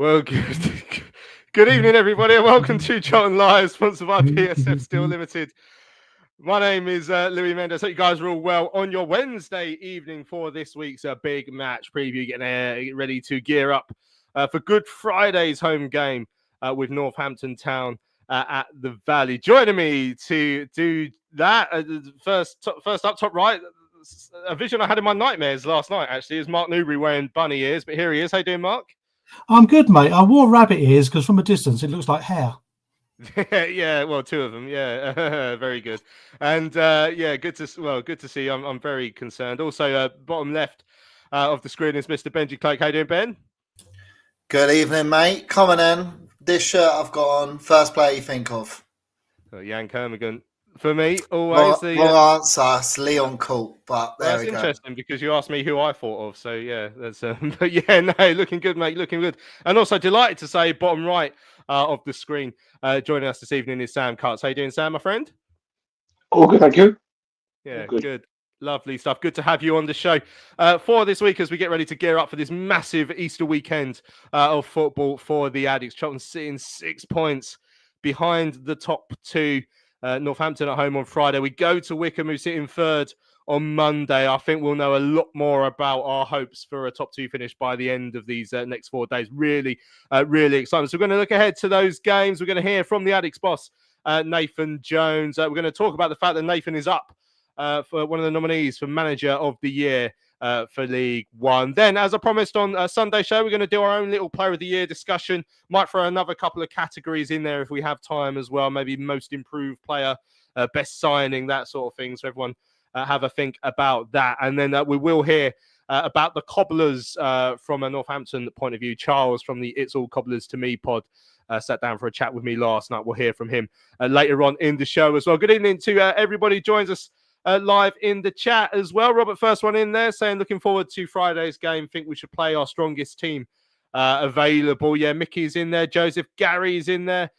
Well, good evening, everybody, and welcome to Charlton Live, sponsored by PSF Steel Limited. My name is Louis Mendes. Hope you guys are all well on your Wednesday evening for this week's big match preview. Getting ready to gear up for Good Friday's home game with Northampton Town at the Valley. Joining me to do that, first up, top right, a vision I had in my nightmares last night, actually, is Mark Newbury wearing bunny ears, but here he is. How you doing, Mark? I'm good, mate. I wore rabbit ears because from a distance it looks like hair. Yeah, well, two of them. Yeah, very good. And good to see. I'm very concerned. Also, bottom left of the screen is Mr. Benji Cloak. How you doing, Ben? Good evening, mate. Coming in. This shirt I've got on. First player you think of? Jan Kermigan. For me, always wrong answer. It's Leon Colt, but that's interesting because you asked me who I thought of. So yeah, that's. But yeah, no, looking good, mate. Looking good. And also delighted to say, bottom right of the screen, joining us this evening is Sam Cutts. How you doing, Sam, my friend? All good, thank you. Yeah, good. Lovely stuff. Good to have you on the show for this week as we get ready to gear up for this massive Easter weekend of football for the Addicts. Charlton sitting 6 points behind the top two. Northampton at home on Friday. We go to Wycombe, who sit in third on Monday. I think we'll know a lot more about our hopes for a top two finish by the end of these next 4 days. Really exciting. So we're going to look ahead to those games. We're going to hear from the Addicts boss, Nathan Jones. We're going to talk about the fact that Nathan is up for one of the nominees for Manager of the Year for League One. Then, as I promised on a Sunday show, we're going to do our own little Player of the Year discussion. Might throw another couple of categories in there if we have time as well. Maybe most improved player, best signing, that sort of thing. So everyone have a think about that. And then we will hear about the Cobblers from a Northampton point of view. Charles from the It's All Cobblers to Me pod sat down for a chat with me last night. We'll hear from him later on in the show as well. Good evening to everybody who joins us live in the chat as well. Robert, first one in there, saying looking forward to Friday's game. Think we should play our strongest team available. Yeah, Mickey's in there. Joseph, Gary's in there.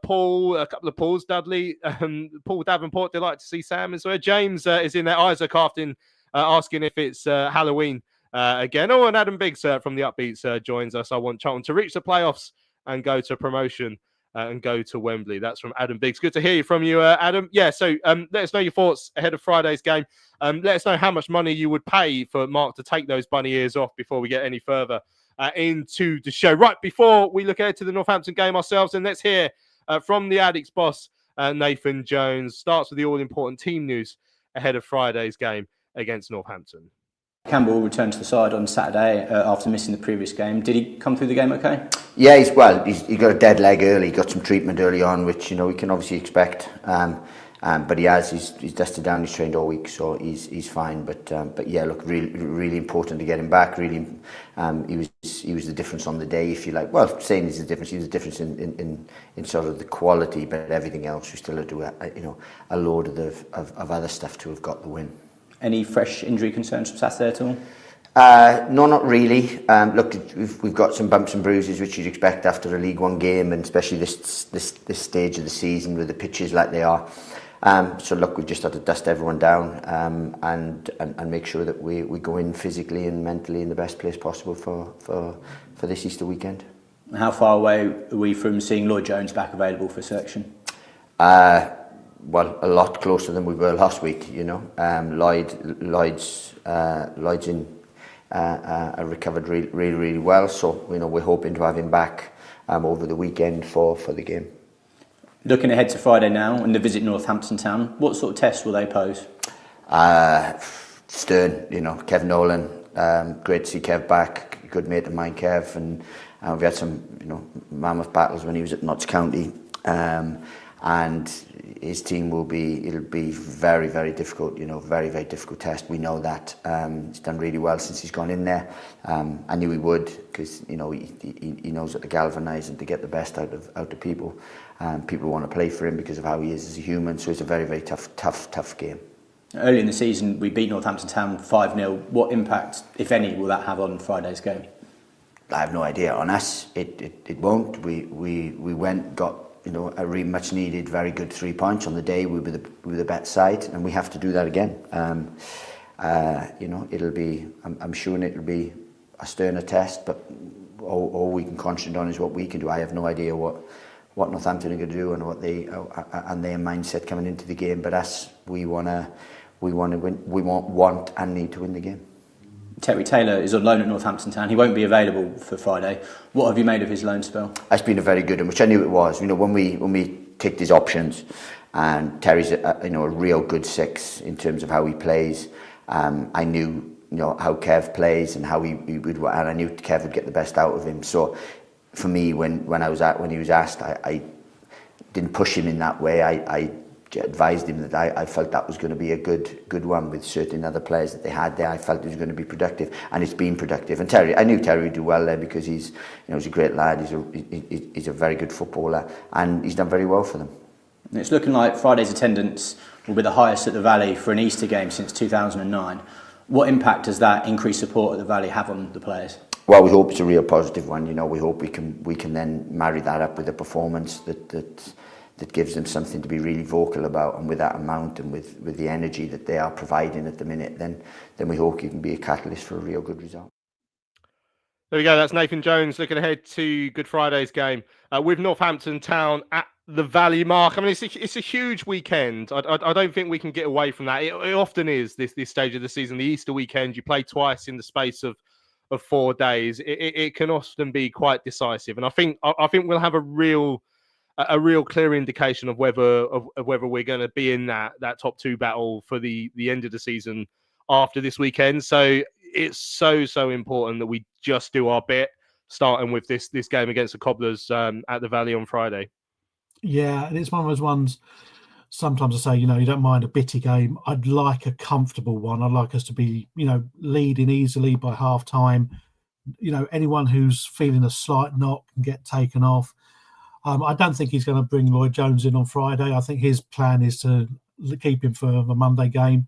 Paul, a couple of Pauls. Dudley, Paul Davenport. Delight to see Sam as well. James is in there. Isaac asking if it's Halloween again. Oh, and Adam Biggs from the Upbeats joins us. I want Charlton to reach the playoffs and go to promotion. And go to Wembley. That's from Adam Biggs. Good to hear from you, Adam. Yeah, so let us know your thoughts ahead of Friday's game. Let us know how much money you would pay for Mark to take those bunny ears off before we get any further into the show. Right, before we look ahead to the Northampton game ourselves, and let's hear from the Addicts boss, Nathan Jones. Starts with the all-important team news ahead of Friday's game against Northampton. Campbell returned to the side on Saturday after missing the previous game. Did he come through the game okay? Yeah, he got a dead leg early, got some treatment early on, which we can obviously expect. But he's dusted down, he's trained all week, so he's fine. But yeah, look, really important to get him back. Really, he was the difference on the day, if you like. Well, saying he's the difference, he was the difference in sort of the quality, but everything else we still had to do a load of other stuff to have got the win. Any fresh injury concerns from Saturday at all? No, not really. Look, we've got some bumps and bruises, which you'd expect after a League One game, and especially this stage of the season with the pitches like they are. So look, we've just had to dust everyone down and make sure that we go in physically and mentally in the best place possible for this Easter weekend. How far away are we from seeing Lloyd Jones back available for selection? Well, a lot closer than we were last week. Lloyd's in recovered really well. So we're hoping to have him back over the weekend for the game. Looking ahead to Friday now and the visit to Northampton Town, what sort of tests will they pose? Stern, Kev Nolan. Great to see Kev back. Good mate of mine, Kev, and we had some mammoth battles when he was at Notts County. And his team it'll be very, very difficult, very, very difficult test. We know that. He's done really well since he's gone in there. I knew he would because, he knows how to galvanise and to get the best out of people. People want to play for him because of how he is as a human. So it's a very, very tough game. Early in the season, we beat Northampton Town 5-0. What impact, if any, will that have on Friday's game? I have no idea. On us, it won't. We got a really much needed, very good 3 points on the day. We were the better side, and we have to do that again. It'll be. I'm sure it'll be a sterner test, but all we can concentrate on is what we can do. I have no idea what Northampton are going to do and what they and their mindset coming into the game. But us, we want to win. We want and need to win the game. Terry Taylor is on loan at Northampton Town. He won't be available for Friday. What have you made of his loan spell? It's been a very good one, which I knew it was. When we ticked his options, and Terry's a real good six in terms of how he plays. I knew how Kev plays and how he would, and I knew Kev would get the best out of him. So for me, when he was asked, I didn't push him in that way. I advised him that I felt that was going to be a good one with certain other players that they had there. I felt it was going to be productive, and it's been productive. And I knew Terry would do well there because he's a great lad. He's a very good footballer, and he's done very well for them. It's looking like Friday's attendance will be the highest at the Valley for an Easter game since 2009. What impact does that increased support at the Valley have on the players? Well, we hope it's a real positive one. We hope we can then marry that up with a performance that gives them something to be really vocal about, and with that amount and with the energy that they are providing at the minute, then we hope you can be a catalyst for a real good result. There we go. That's Nathan Jones looking ahead to Good Friday's game with Northampton Town at the Valley, Mark. I mean, it's a huge weekend. I don't think we can get away from that. It often is this stage of the season. The Easter weekend, you play twice in the space of 4 days. It can often be quite decisive, and I think we'll have a real clear indication of whether we're going to be in that top two battle for the end of the season after this weekend. So it's so important that we just do our bit, starting with this game against the Cobblers at the Valley on Friday. Yeah, and it's one of those ones. Sometimes I say, you don't mind a bitty game. I'd like a comfortable one. I'd like us to be, leading easily by half time. Anyone who's feeling a slight knock can get taken off. I don't think he's going to bring Lloyd Jones in on Friday. I think his plan is to keep him for the Monday game.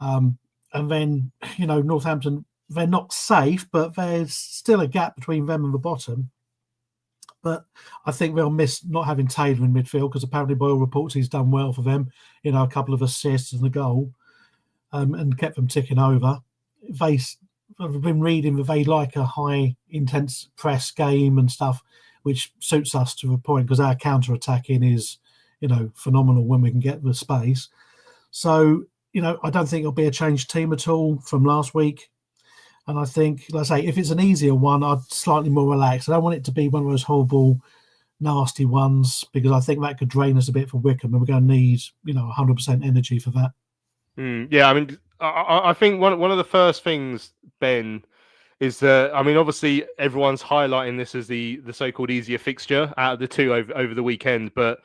And then, Northampton, they're not safe, but there's still a gap between them and the bottom. But I think they'll miss not having Taylor in midfield, because apparently by all reports he's done well for them. A couple of assists and a goal, and kept them ticking over. I've been reading that they like a high intense press game and stuff, which suits us to a point, because our counter-attacking is, phenomenal when we can get the space. So, I don't think it'll be a changed team at all from last week. And I think, let's say, if it's an easier one, I'd slightly more relaxed. I don't want it to be one of those horrible, nasty ones, because I think that could drain us a bit for Wickham, and we're going to need, 100% energy for that. Yeah, I mean, I think one of the first things, Ben, is that, I mean, obviously everyone's highlighting this as the so-called easier fixture out of the two over the weekend, but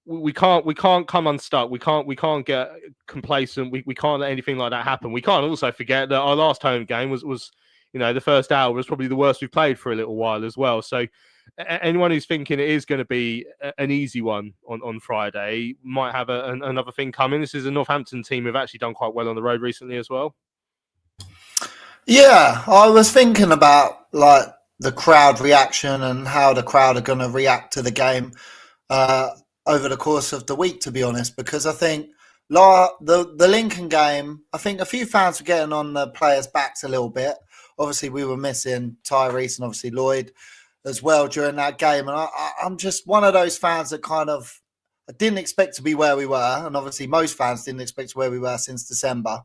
we can't come unstuck. We can't get complacent. We can't let anything like that happen. We can't also forget that our last home game was the first hour was probably the worst we've played for a little while as well. So anyone who's thinking it is going to be an easy one on Friday might have another thing coming. This is a Northampton team who've actually done quite well on the road recently as well. Yeah, I was thinking about the crowd reaction and how the crowd are going to react to the game over the course of the week, to be honest, because I think the Lincoln game, I think a few fans were getting on the players' backs a little bit. Obviously, we were missing Tyrese and obviously Lloyd as well during that game. And I'm just one of those fans that I didn't expect to be where we were. And obviously, most fans didn't expect where we were since December,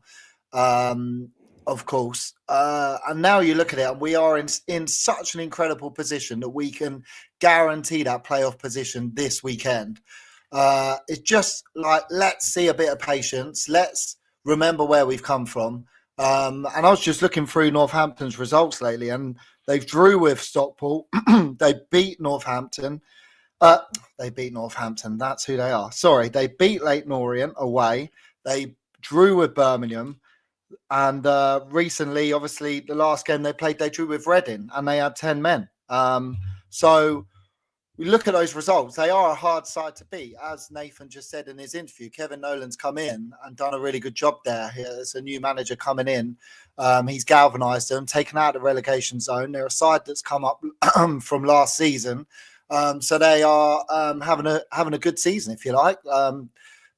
of course. And now you look at it, and we are in such an incredible position that we can guarantee that playoff position this weekend. It's just let's see a bit of patience. Let's remember where we've come from. And I was just looking through Northampton's results lately, and they've drew with Stockport. They beat Northampton. That's who they are. Sorry. They beat Leyton Orient away. They drew with Birmingham. And recently, obviously, the last game they played, they drew with Reading, and they had 10 men. So we look at those results. They are a hard side to beat. As Nathan just said in his interview, Kevin Nolan's come in and done a really good job there. There's a new manager coming in. He's galvanised them, taken out the relegation zone. They're a side that's come up from last season. So they are having a good season, if you like.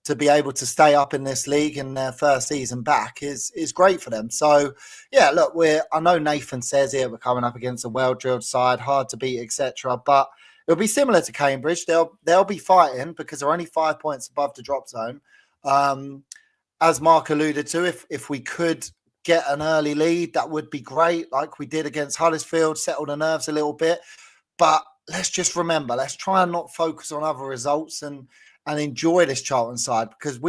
to be able to stay up in this league in their first season back is great for them. So, yeah, look, I know Nathan says here we're coming up against a well-drilled side, hard to beat, etc. But it'll be similar to Cambridge. They'll be fighting because they're only 5 points above the drop zone. As Mark alluded to, if we could get an early lead, that would be great, like we did against Huddersfield, settle the nerves a little bit. But let's just remember, let's try and not focus on other results and enjoy this Charlton side, because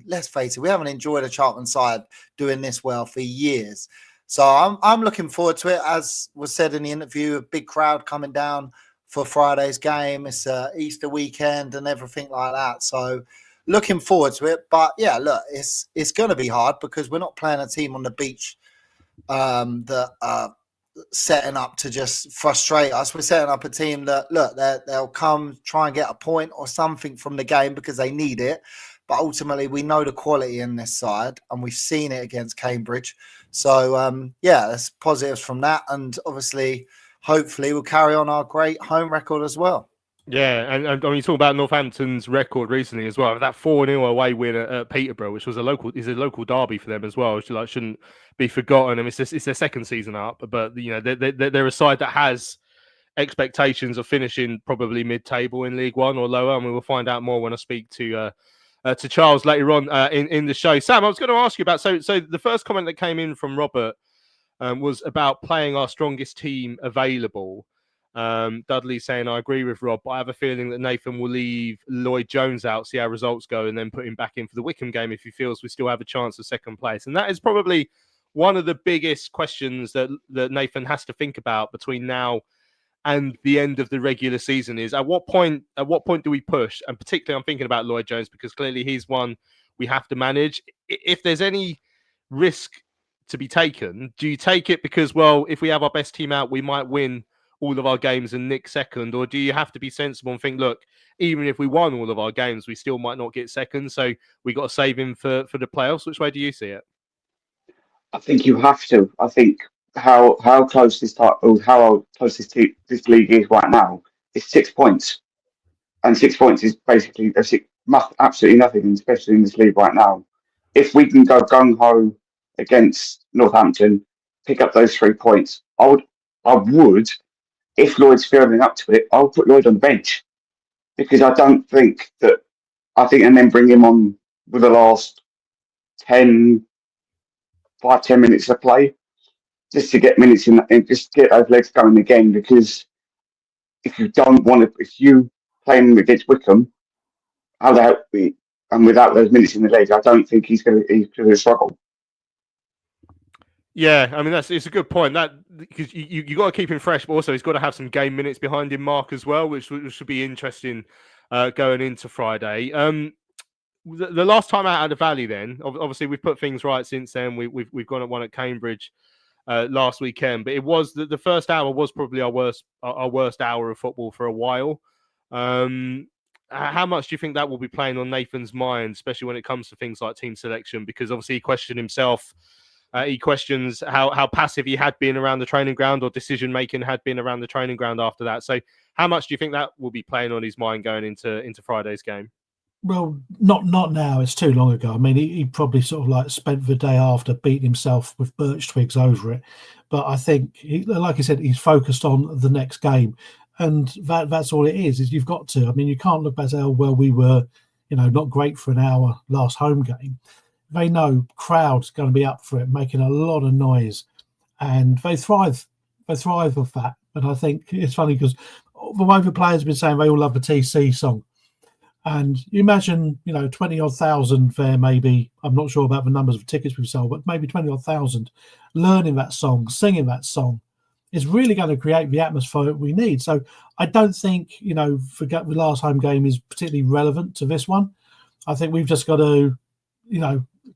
let's face it, we haven't enjoyed a Charlton side doing this well for years. So I'm looking forward to it. As was said in the interview, a big crowd coming down for Friday's game. It's Easter weekend and everything like that. So looking forward to it. But yeah, look, it's going to be hard because we're not playing a team on the beach that are setting up to just frustrate us. We're setting up a team that, look, they'll come try and get a point or something from the game because they need it. But ultimately, we know the quality in this side, and we've seen it against Cambridge. So, yeah, there's positives from that. And obviously, hopefully, we'll carry on our great home record as well. Yeah, and I mean, you talk about Northampton's record recently as well. That 4-0 away win at Peterborough, which was a local derby for them as well, which shouldn't be forgotten. I mean, it's their second season up, but they're a side that has expectations of finishing probably mid-table in League One or lower. I mean, we'll find out more when I speak to Charles later on in the show. Sam, I was going to ask you about so the first comment that came in from Robert was about playing our strongest team available. Dudley saying, I agree with Rob, but I have a feeling that Nathan will leave Lloyd Jones out, see how results go, and then put him back in for the Wickham game if he feels we still have a chance of second place. And that is probably one of the biggest questions that Nathan has to think about between now and the end of the regular season is at what point do we push? And particularly I'm thinking about Lloyd Jones because clearly he's one we have to manage. If there's any risk to be taken, do you take it because, well, if we have our best team out, we might win all of our games and nick second? Or do you have to be sensible and think, look, even if we won all of our games, we still might not get second, so we got to save him for the playoffs? Which way do you see it? I think you have to. I think how close this league is right now is 6 points, and 6 points is basically absolutely nothing, especially in this league right now. If we can go gung ho against Northampton, pick up those 3 points, I would. If Lloyd's feeling up to it, I'll put Lloyd on the bench because I think, and then bring him on with the last 5-10 minutes of play just to get minutes in and just get those legs going again. Because if you play him against Wickham, and without those minutes in the legs, I don't think he's going to struggle. Yeah, I mean it's a good point. That because you got to keep him fresh, but also he's got to have some game minutes behind him, Mark, as well, which should be interesting going into Friday. The last time out of the Valley, then obviously we've put things right since then. We've gone at one at Cambridge last weekend, but it was the first hour was probably our worst hour of football for a while. How much do you think that will be playing on Nathan's mind, especially when it comes to things like team selection? Because obviously he questioned himself. He questions how passive he had been around the training ground or decision-making had been around the training ground after that. So how much do you think that will be playing on his mind going into Friday's game? Well, not now. It's too long ago. I mean, he probably sort of like spent the day after beating himself with birch twigs over it. But I think, like I said, he's focused on the next game. And that's all it is you've got to. I mean, you can't look back and say, oh, well, we were, not great for an hour last home game. They know crowd's going to be up for it, making a lot of noise, and they thrive with that. And I think it's funny because the way the players have been saying they all love the TC song, and you imagine 20-odd thousand there, maybe. I'm not sure about the numbers of tickets we've sold, but maybe 20-odd thousand learning that song, singing that song is really going to create the atmosphere we need. So I don't think the last home game is particularly relevant to this one. I think we've just got to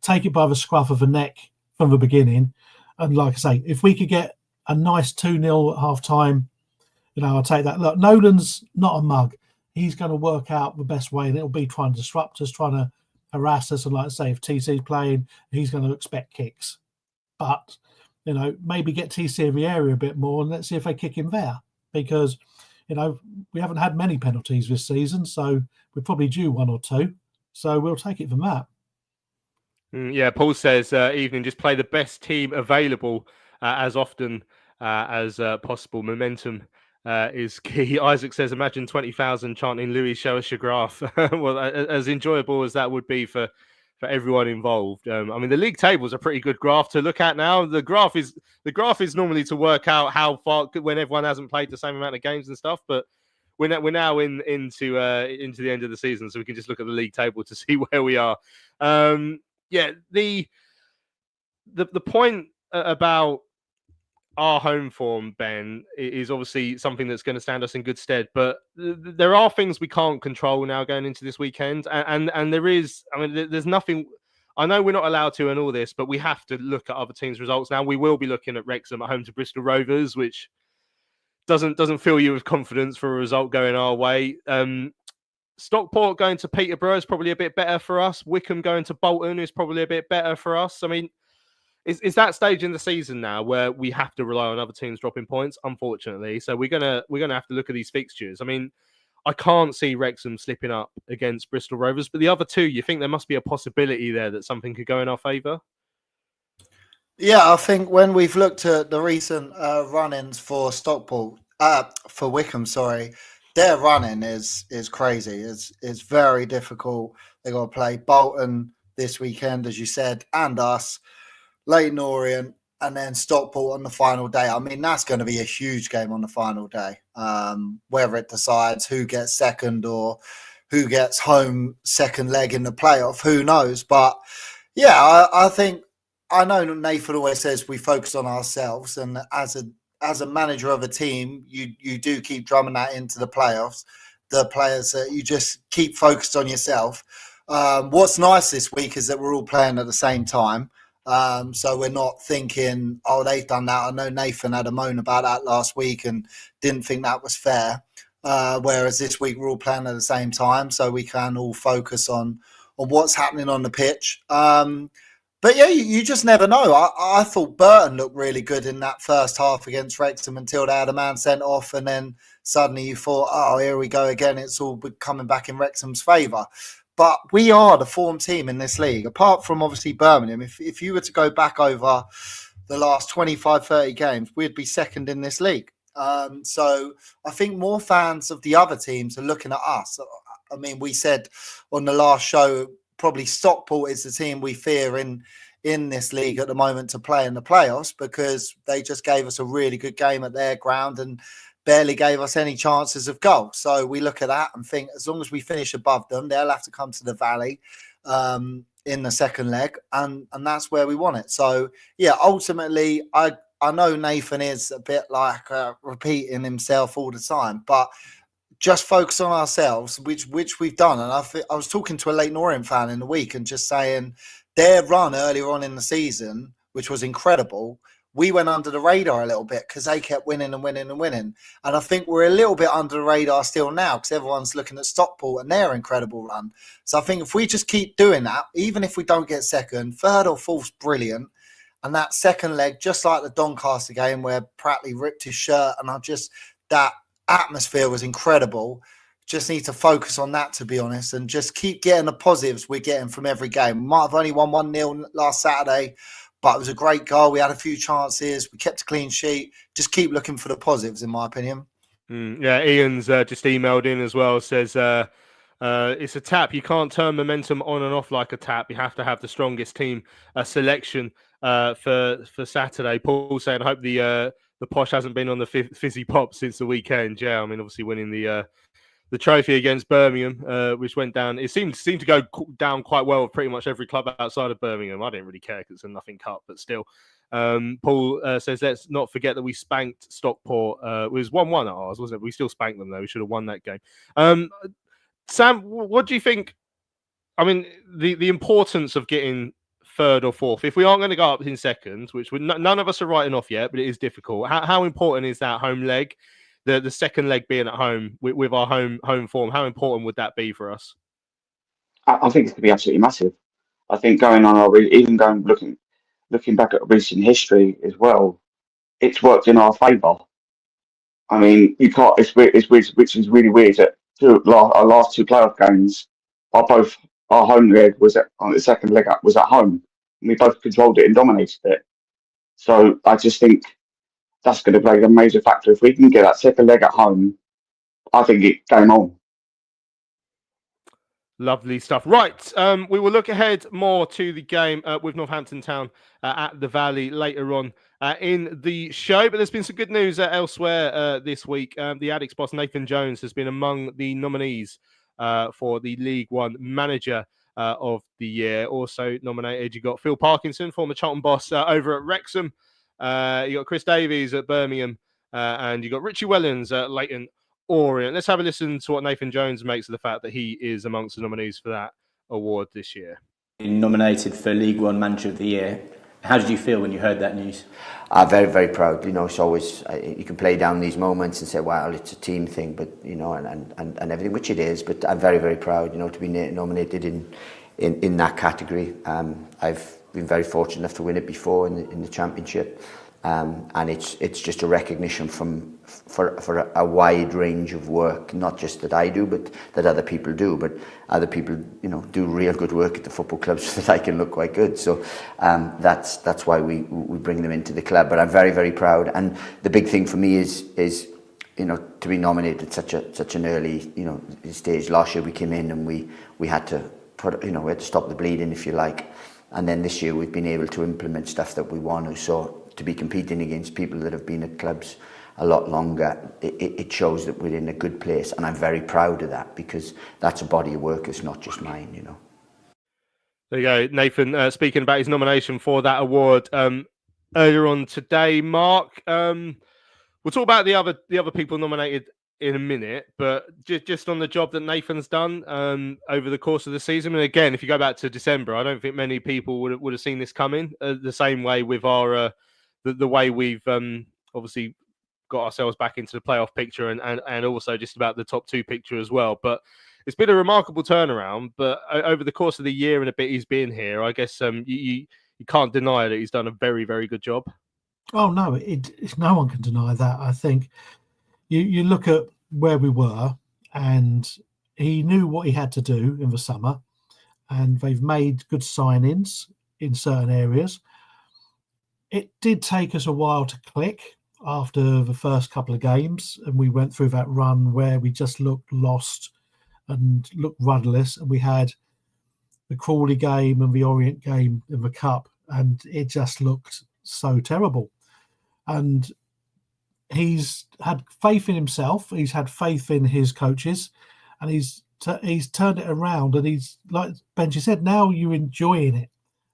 take it by the scruff of the neck from the beginning. And like I say, if we could get a nice 2-0 at half-time, I'll take that. Look, Nolan's not a mug. He's going to work out the best way, and it'll be trying to disrupt us, trying to harass us. And like I say, if TC's playing, he's going to expect kicks. But, maybe get TC in the area a bit more and let's see if they kick him there. Because, we haven't had many penalties this season, so we're probably due one or two. So we'll take it from that. Yeah, Paul says, evening, just play the best team available as often as possible. Momentum is key. Isaac says, imagine 20,000 chanting Louis, show us your graph. Well, as enjoyable as that would be for everyone involved. I mean, the league table is a pretty good graph to look at now. The graph is normally to work out how far when everyone hasn't played the same amount of games and stuff, but we're now into the end of the season, so we can just look at the league table to see where we are. Yeah, the point about our home form, Ben, is obviously something that's going to stand us in good stead. But there are things we can't control now going into this weekend, and there is. I mean, there's nothing. I know we're not allowed to and all this, but we have to look at other teams' results now. We will be looking at Wrexham at home to Bristol Rovers, which doesn't fill you with confidence for a result going our way. Stockport going to Peterborough is probably a bit better for us. Wickham going to Bolton is probably a bit better for us. I mean, is that stage in the season now where we have to rely on other teams dropping points? Unfortunately, so we're gonna have to look at these fixtures. I mean, I can't see Wrexham slipping up against Bristol Rovers, but the other two, you think there must be a possibility there that something could go in our favour? Yeah, I think when we've looked at the recent run-ins for for Wickham, sorry, their running is crazy. It's very difficult. They got to play Bolton this weekend, as you said, and us, Leyton Orient, and then Stockport on the final day. I mean, that's going to be a huge game on the final day. Whether it decides who gets second or who gets home second leg in the playoff, who knows? But yeah, I think I know Nathan always says we focus on ourselves, and as a manager of a team, you do keep drumming that into the playoffs. The players, you just keep focused on yourself. What's nice this week is that we're all playing at the same time. So we're not thinking, oh, they've done that. I know Nathan had a moan about that last week and didn't think that was fair. Whereas this week we're all playing at the same time, so we can all focus on what's happening on the pitch. But yeah, you just never know. I thought Burton looked really good in that first half against Wrexham until they had a man sent off, and then suddenly you thought, oh, here we go again. It's all coming back in Wrexham's favour. But we are the form team in this league, apart from obviously Birmingham. If you were to go back over the last 25, 30 games, we'd be second in this league. So I think more fans of the other teams are looking at us. I mean, we said on the last show, probably Stockport is the team we fear in this league at the moment to play in the playoffs, because they just gave us a really good game at their ground and barely gave us any chances of goal. So we look at that and think, as long as we finish above them, they'll have to come to the Valley in the second leg, and that's where we want it. So yeah, ultimately, I know Nathan is a bit like repeating himself all the time, but just focus on ourselves, which we've done. And I was talking to a Leyton Orient fan in the week and just saying their run earlier on in the season, which was incredible, we went under the radar a little bit because they kept winning and winning and winning. And I think we're a little bit under the radar still now because everyone's looking at Stockport and their incredible run. So I think if we just keep doing that, even if we don't get second, third or fourth, brilliant. And that second leg, just like the Doncaster game where Pratley ripped his shirt, and that atmosphere was incredible. Just need to focus on that, to be honest, and just keep getting the positives we're getting from every game. We might have only won 1-0 last Saturday, but it was a great goal. We had a few chances. We kept a clean sheet. Just keep looking for the positives, in my opinion. Yeah, Ian's just emailed in as well. Says it's a tap. You can't turn momentum on and off like a tap. You have to have the strongest team selection for Saturday. Paul saying, I hope the Posh hasn't been on the fizzy pop since the weekend. Yeah, I mean, obviously winning the trophy against Birmingham, which went down. It seemed to go down quite well with pretty much every club outside of Birmingham. I didn't really care because it's a nothing cup, but still. Paul says, let's not forget that we spanked Stockport. It was 1-1 at ours, wasn't it? We still spanked them, though. We should have won that game. Sam, what do you think? I mean, the importance of getting third or fourth, if we aren't going to go up in second, which none of us are writing off yet, but it is difficult. How important is that home leg? The second leg being at home with our home form, how important would that be for us? I think it's going to be absolutely massive. I think looking back at recent history as well, it's worked in our favour. I mean, you can't. It's weird, which is really weird. That our last two playoff games are both our home leg was on the second leg up was at home, and we both controlled it and dominated it. So I just think that's going to play a major factor. If we can get that second leg at home, I think it game on. Lovely stuff. Right, we will look ahead more to the game with Northampton Town at the Valley later on in the show. But there's been some good news elsewhere this week. The Addicts boss Nathan Jones has been among the nominees for the League One Manager of the Year. Also nominated, you got Phil Parkinson, former Charlton boss over at Wrexham. You got Chris Davies at Birmingham, and you got Richie Wellens at Leighton Orient. Let's have a listen to what Nathan Jones makes of the fact that he is amongst the nominees for that award this year. Nominated for League One Manager of the Year. How did you feel when you heard that news? Very, very proud. It's always, you can play down these moments and say, well, it's a team thing, but, and everything, which it is, but I'm very, very proud, to be nominated in that category. I've been very fortunate enough to win it before in the Championship. And it's just a recognition for a wide range of work, not just that I do, but that other people do. But other people, do real good work at the football club so that I can look quite good. So that's why we bring them into the club. But I'm very, very proud. And the big thing for me is to be nominated at such an early stage. Last year we came in and we had to we had to stop the bleeding, if you like. And then this year we've been able to implement stuff that we want to. So to be competing against people that have been at clubs a lot longer, it shows that we're in a good place. And I'm very proud of that, because that's a body of work. It's not just mine, There you go, Nathan, speaking about his nomination for that award earlier on today. Mark, we'll talk about the other people nominated in a minute, but just on the job that Nathan's done over the course of the season. And again, if you go back to December, I don't think many people would have seen this coming. The same way with our the way we've obviously got ourselves back into the playoff picture and also just about the top two picture as well. But it's been a remarkable turnaround. But over the course of the year and a bit he's been here, I guess you can't deny that he's done a very, very good job. Oh no, no one can deny that. I think you look at where we were, and he knew what he had to do in the summer, and they've made good signings in certain areas. It did take us a while to click after the first couple of games, and we went through that run where we just looked lost and looked rudderless, and we had the Crawley game and the Orient game in the Cup, and it just looked so terrible. And he's had faith in himself, he's had faith in his coaches, and he's turned it around, and he's, like Benji said, now you're enjoying it.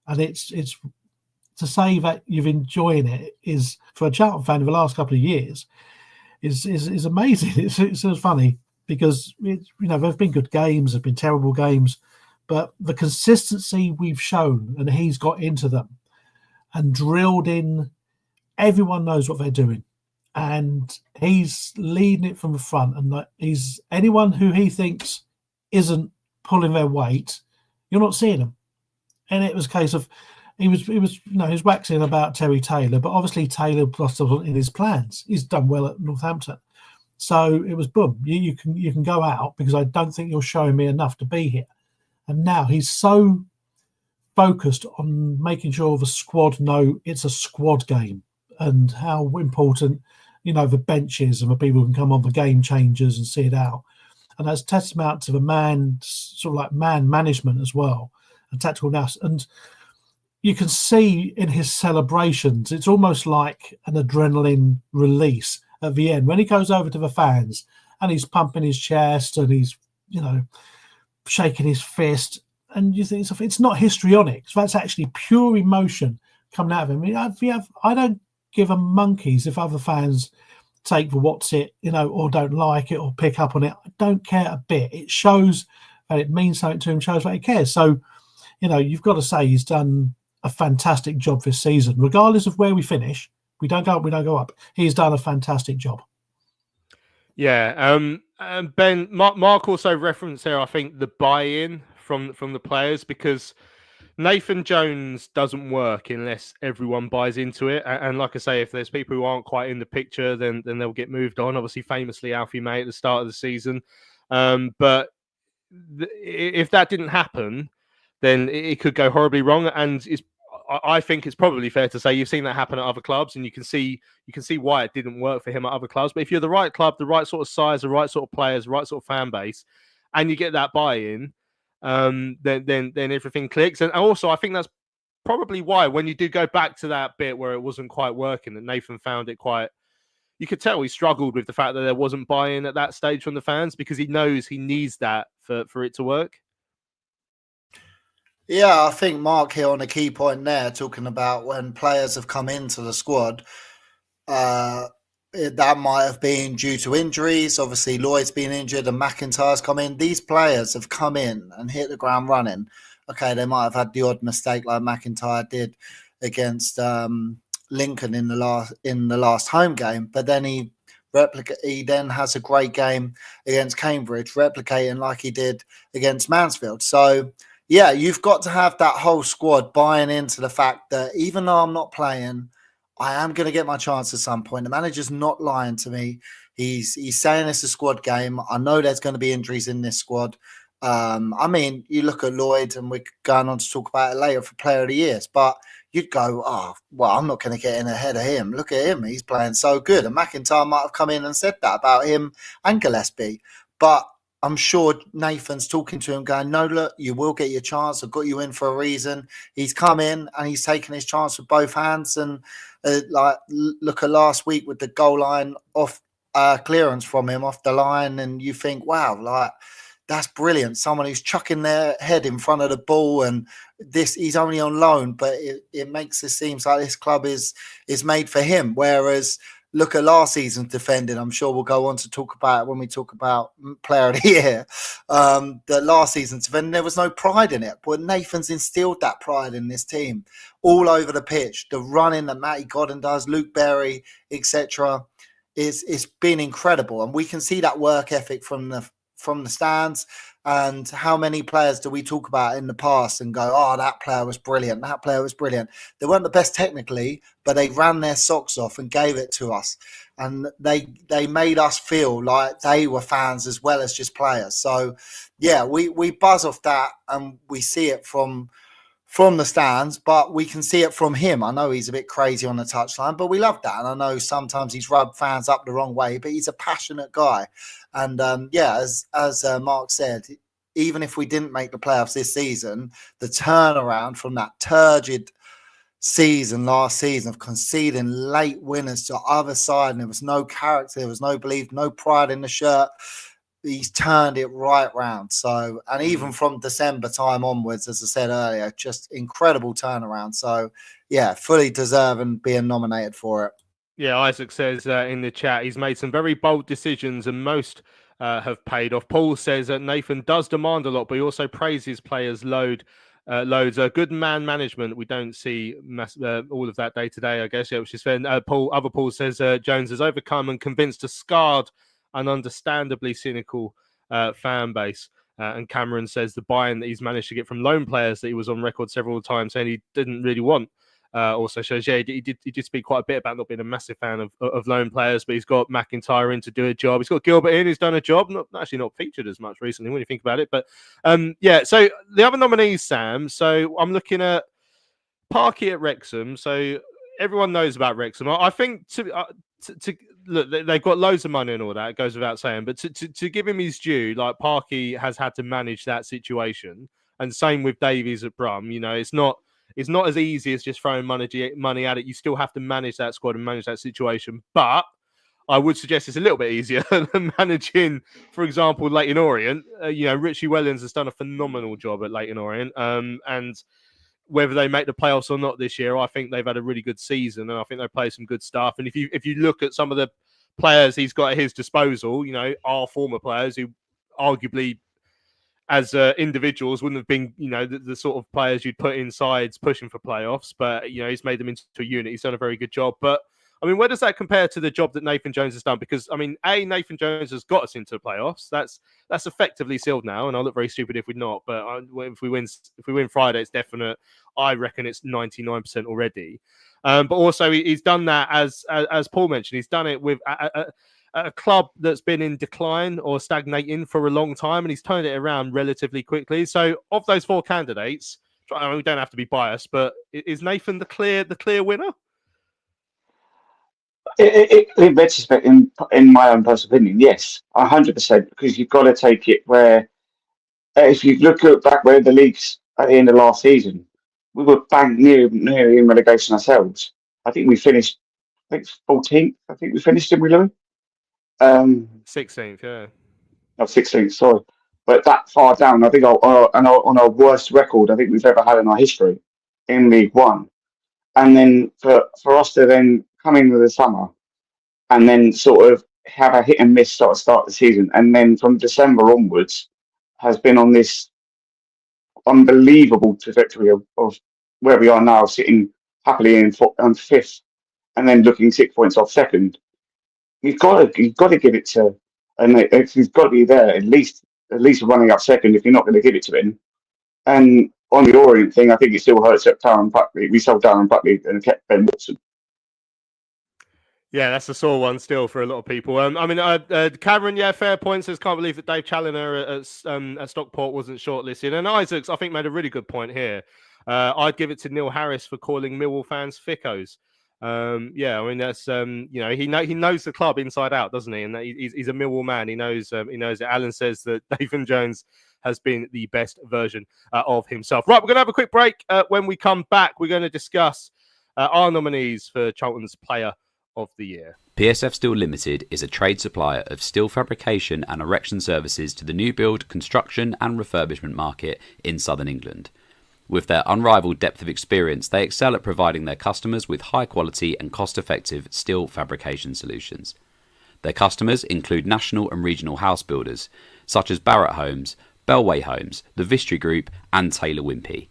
And it's to say that you're enjoying it is, for a Charlton fan in the last couple of years, is amazing. It's funny, because there've been good games, there've been terrible games, but the consistency we've shown, and he's got into them and drilled in, everyone knows what they're doing, and he's leading it from the front. And he's, anyone who he thinks isn't pulling their weight, you're not seeing them. And it was a case of he was waxing about Terry Taylor, but obviously Taylor plus in his plans. He's done well at Northampton, so it was boom. You can go out, because I don't think you're showing me enough to be here. And now he's so focused on making sure the squad know it's a squad game, and how important the bench is, and the people who can come on, the game changers, and see it out. And that's testament to the man management as well, and tactical nous. And you can see in his celebrations, it's almost like an adrenaline release at the end when he goes over to the fans and he's pumping his chest and he's shaking his fist, and you think it's not histrionic. So that's actually pure emotion coming out of him. I don't give a monkeys if other fans take the what's it, or don't like it or pick up on it. I don't care a bit. It shows that it means something to him, shows that he cares. So, you've got to say he's done a fantastic job this season, regardless of where we finish. We don't go up, we don't go up. He's done a fantastic job. Yeah. Ben, Mark also referenced there, I think, the buy-in from the players, because Nathan Jones doesn't work unless everyone buys into it. And like I say, if there's people who aren't quite in the picture, then they'll get moved on. Obviously, famously, Alfie May at the start of the season. But if that didn't happen, then it could go horribly wrong. And I think it's probably fair to say you've seen that happen at other clubs, and you can see why it didn't work for him at other clubs. But if you're the right club, the right sort of size, the right sort of players, the right sort of fan base, and you get that buy-in, then everything clicks. And also, I think that's probably why when you do go back to that bit where it wasn't quite working, that Nathan found it quite. You could tell he struggled with the fact that there wasn't buy-in at that stage from the fans, because he knows he needs that for it to work. Yeah, I think Mark hit on a key point there, talking about when players have come into the squad. That might have been due to injuries. Obviously, Lloyd's been injured and McIntyre's come in. These players have come in and hit the ground running. Okay, they might have had the odd mistake like McIntyre did against Lincoln in the last home game, but then he then has a great game against Cambridge, replicating like he did against Mansfield. So yeah, you've got to have that whole squad buying into the fact that even though I'm not playing, I am going to get my chance at some point. The manager's not lying to me. He's saying it's a squad game. I know there's going to be injuries in this squad. I mean, you look at Lloyd, and we're going on to talk about it later for Player of the Years, but you'd go, oh, well, I'm not going to get in ahead of him. Look at him. He's playing so good. And McIntyre might have come in and said that about him and Gillespie. But I'm sure Nathan's talking to him going, no, look, you will get your chance. I've got you in for a reason. He's come in and he's taken his chance with both hands. And look at last week with the goal line off clearance from him off the line. And you think, wow, that's brilliant. Someone who's chucking their head in front of the ball, and he's only on loan, but it makes it seem like this club is made for him. Whereas look at last season's defending. I'm sure we'll go on to talk about it when we talk about Player of the Year. The last season's defending, there was no pride in it, but Nathan's instilled that pride in this team all over the pitch. The running that Matty Godden does, Luke Berry, etc., it's been incredible, and we can see that work ethic from the stands. And how many players do we talk about in the past and go, oh, that player was brilliant, that player was brilliant. They weren't the best technically, but they ran their socks off and gave it to us. And they made us feel like they were fans as well as just players. So, yeah, we buzz off that, and we see it from the stands, but we can see it from him. I know he's a bit crazy on the touchline, but we love that. And I know sometimes he's rubbed fans up the wrong way, but he's a passionate guy. And as Mark said, even if we didn't make the playoffs this season, the turnaround from that turgid season last season of conceding late winners to the other side, and there was no character, there was no belief, no pride in the shirt, he's turned it right round. So, and even from December time onwards, as I said earlier, just incredible turnaround. So, yeah, fully deserving being nominated for it. Yeah, Isaac says in the chat, he's made some very bold decisions, and most have paid off. Paul says that Nathan does demand a lot, but he also praises players loads. Good man management. We don't see all of that day to day, I guess. Yeah, which is fair. Paul says Jones has overcome and convinced a scarred and understandably cynical fan base. And Cameron says the buy-in that he's managed to get from loan players that he was on record several times saying he didn't really want. Also shows, yeah, he did speak quite a bit about not being a massive fan of loan players, but he's got McIntyre in to do a job. He's got Gilbert in, who's done a job, not featured as much recently when you think about it. But yeah, so the other nominees, Sam. So I'm looking at Parky at Wrexham. So everyone knows about Wrexham. I think to look, they've got loads of money and all that. It goes without saying, but to give him his due, like Parky has had to manage that situation, and same with Davies at Brum. You know, it's not as easy as just throwing money at it. You still have to manage that squad and manage that situation. But I would suggest it's a little bit easier than managing, for example, Leyton Orient. Richie Wellens has done a phenomenal job at Leyton Orient. And whether they make the playoffs or not this year, I think they've had a really good season, and I think they play some good stuff. And if you look at some of the players he's got at his disposal, are former players who arguably, as individuals, wouldn't have been, the sort of players you'd put in sides pushing for playoffs. But, he's made them into a unit. He's done a very good job. But, I mean, where does that compare to the job that Nathan Jones has done? Because, I mean, Nathan Jones has got us into the playoffs. That's effectively sealed now. And I'll look very stupid if we're not. But if we win Friday, it's definite. I reckon it's 99% already. But also, he's done that, as Paul mentioned, he's done it with at a club that's been in decline or stagnating for a long time, and he's turned it around relatively quickly. So, of those 4 candidates, I mean, we don't have to be biased, but is Nathan the clear winner? In retrospect, in my own personal opinion, yes, 100%, because you've got to take it where, if you look at back where the leagues at the end of last season, we were bang nearly in relegation ourselves. I think we finished, 14th. I think we finished, didn't we, Louis? 16th, yeah. No, 16th, sorry. But that far down, I think on our worst record I think we've ever had in our history in League One. And then for us to then come in with the summer and then sort of have a hit and miss start the season, and then from December onwards has been on this unbelievable trajectory of where we are now, sitting happily in 5th and then looking 6 points off second. You've got to give it to, and he's got to be there at least running up second if you're not going to give it to him. And on the Orient thing, I think it still hurts at Darren Buckley. We sold Darren Buckley and kept Ben Watson. Yeah, that's a sore one still for a lot of people. I mean, Cameron, yeah, fair point. Says can't believe that Dave Challoner at Stockport wasn't shortlisted. And Isaacs, I think, made a really good point here. I'd give it to Neil Harris for calling Millwall fans fickos. Yeah, I mean that's he knows the club inside out, doesn't he? And he's a Millwall man. He knows it. Alan says that Nathan Jones has been the best version of himself. Right, we're going to have a quick break. When we come back, we're going to discuss our nominees for Charlton's Player of the Year. PSF Steel Limited is a trade supplier of steel fabrication and erection services to the new build, construction and refurbishment market in southern England. With their unrivaled depth of experience, they excel at providing their customers with high quality and cost-effective steel fabrication solutions. Their customers include national and regional house builders, such as Barratt Homes, Bellway Homes, the Vistry Group and Taylor Wimpey.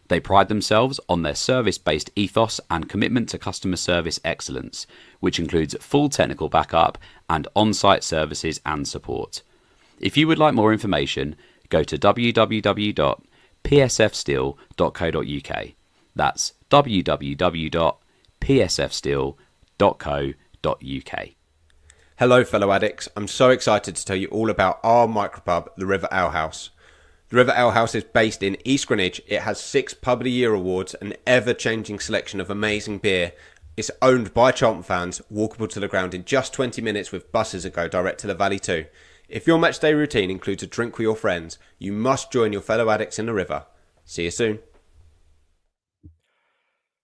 They pride themselves on their service-based ethos and commitment to customer service excellence, which includes full technical backup and on-site services and support. If you would like more information, go to www.psfsteel.co.uk. That's www.psfsteel.co.uk. Hello fellow addicts, I'm so excited to tell you all about our micropub, the River Ale House. The River Ale House is based in East Greenwich. It has 6 Pub of the Year awards, an ever-changing selection of amazing beer. It's owned by Charlton fans, walkable to the ground in just 20 minutes with buses that go direct to the Valley too. If your matchday routine includes a drink with your friends, you must join your fellow addicts in the river. See you soon.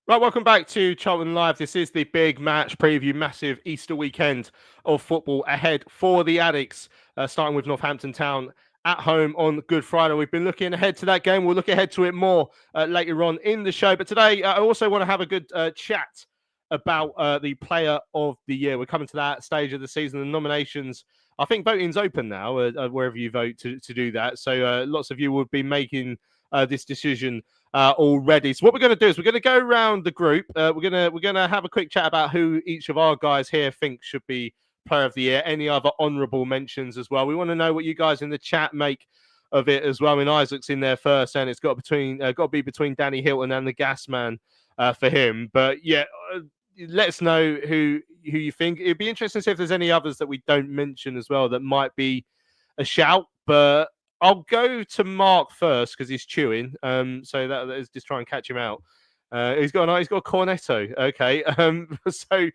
Right, welcome back to Charlton Live. This is the big match preview, massive Easter weekend of football ahead for the Addicts, starting with Northampton Town at home on Good Friday. We've been looking ahead to that game. We'll look ahead to it more later on in the show. But today, I also want to have a good chat about the Player of the Year. We're coming to that stage of the season. The nominations, I think voting's open now, wherever you vote to do that. So lots of you will be making this decision already. So what we're going to do is we're going to go around the group. We're going to have a quick chat about who each of our guys here think should be Player of the Year. Any other honourable mentions as well. We want to know what you guys in the chat make of it as well. I mean, Isaac's in there first, and it's got to be between Danny Hilton and the Gas Man for him. But yeah, let us know who you think. It'd be interesting to see if there's any others that we don't mention as well that might be a shout. But I'll go to Mark first because he's chewing. So that is just try and catch him out. He's got a cornetto. Okay. So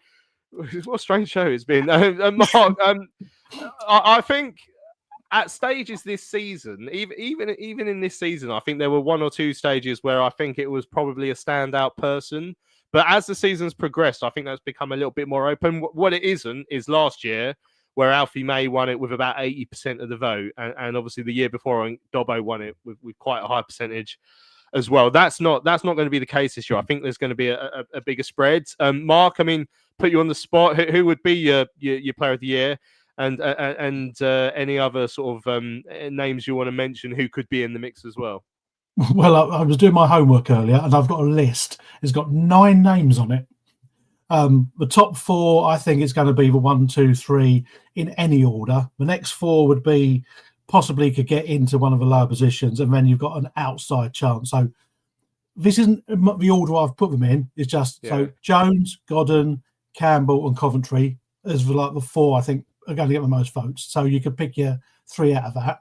what a strange show it's been. Mark, I think at stages this season, even in this season, I think there were 1 or 2 stages where I think it was probably a standout person. But as the season's progressed, I think that's become a little bit more open. What it isn't is last year, where Alfie May won it with about 80% of the vote. And obviously the year before, Dobbo won it with quite a high percentage as well. That's not going to be the case this year. I think there's going to be a bigger spread. Mark, I mean, put you on the spot. Who would be your Player of the Year? And any other sort of names you want to mention who could be in the mix as well? Well, I was doing my homework earlier, and I've got a list. It's got 9 names on it. The top 4, I think, is going to be the 1, 2, 3 in any order. The next 4 would be possibly could get into one of the lower positions, and then you've got an outside chance. So this isn't the order I've put them in. It's just so Jones, Godden, Campbell, and Coventry as the 4 I think are going to get the most votes. So you could pick your 3 out of that.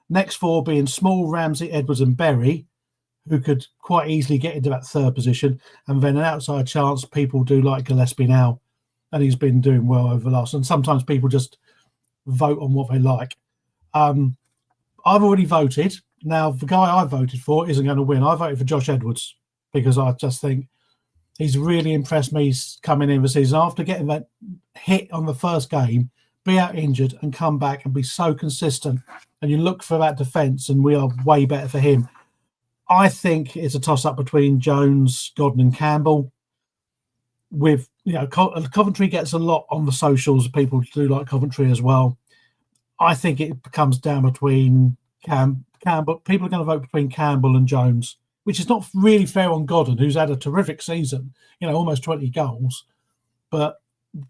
Next 4 being Small, Ramsey, Edwards, and Berry, who could quite easily get into that 3rd position. And then an outside chance, people do like Gillespie now, and he's been doing well over the last. And sometimes people just vote on what they like. I've already voted. Now, the guy I voted for isn't going to win. I voted for Josh Edwards because I just think he's really impressed me coming in the season. After getting that hit on the first game, be out injured and come back and be so consistent. And you look for that defence, and we are way better for him. I think it's a toss-up between Jones, Godden, and Campbell. With Coventry gets a lot on the socials. People do like Coventry as well. I think it comes down between Campbell. People are going to vote between Campbell and Jones, which is not really fair on Godden, who's had a terrific season. Almost 20 goals. But